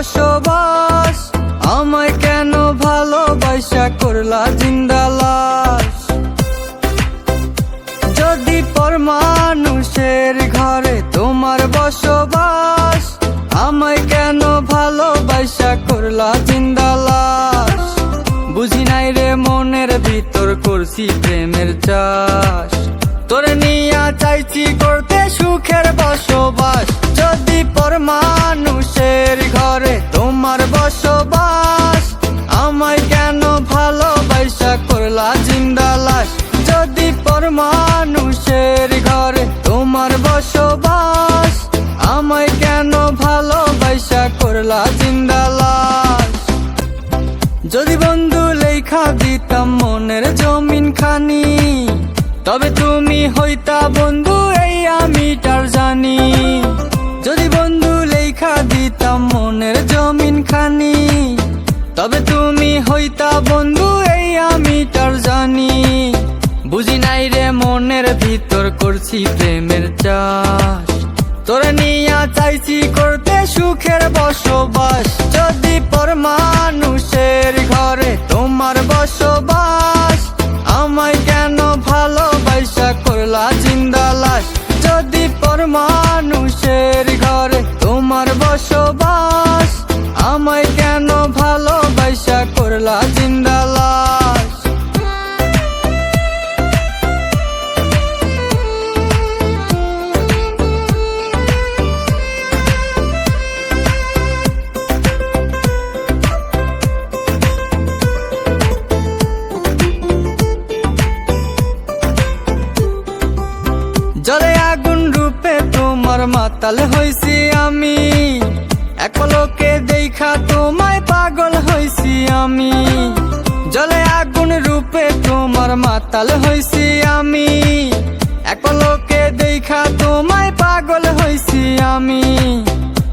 বসবাস, আমায় কেন ভালোবাসা করলা জিন্দা লাশ। যদি পর মানুষের ঘরে তোমার বসবাস, আমায় কেন ভালোবাসা করলা জিন্দা লাশ। বুঝি নাই রে মনের ভিতর করছি প্রেমের চাষ, তোরে নিয়া চাইছি করতে সুখের বসবাস। যদি পর মানুষের ঘরে তোমার বসবাস, আমায় কেন ভালোবাসা করলা জিন্দা লাশ। যদি পর মানুষের ঘরে তোমার বসবাস, আমায় কেন ভালোবাসা করলা জিন্দা লাশ। যদি বন্ধু লেখা দিতাম মনের জমিন খানি, তবে তুমি হইতা বন্ধু এই আমি তার জানি। যদি বন্ধু লেখা দিতাম মনের জমিন খানি, তবে তুমি হইতা বন্ধু এই আমি তার জানি। বুঝি নাই রে মনের ভিতর করছি প্রেমের চাষ, তোরে নিয়া চাইছি করতে সুখের বসবাস। যদি পর মানুষের ঘরে তোমার বসবাস, আমায় কেন ভালোবাসা করলা জিন্দা লাশ। যদি পর মানুষের ঘরে তোমার বসবাস, আমায় কেন ভালোবাসা করলা জিন্দা লাশ। জলে আগুন রূপে তোমার মাতাল হইছি আমি, এক পলকে দেখা তোমায় পাগল হইছি আমি। জলে আগুন রূপে তোমার মাতাল হইছি আমি, এক পলকে দেখা তোমায় পাগল হইছি আমি।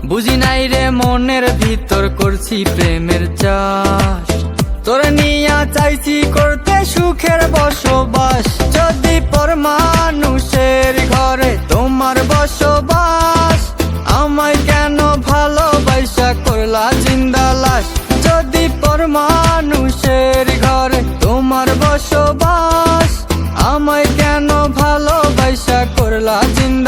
বুঝি নাই রে মনের ভিতর করছি প্রেমের চাষ, তোরে নিয়া চাইছি করতে সুখের বসবাস। যদি পর মানুষের ঘরে তোমার বসবাস, আমায় কেন ভালোবাসা করলা জিন্দা লাশ। যদি পর মানুষের ঘরে তোমার বসবাস, আমায় কেন ভালোবাসা করলা জিন্দা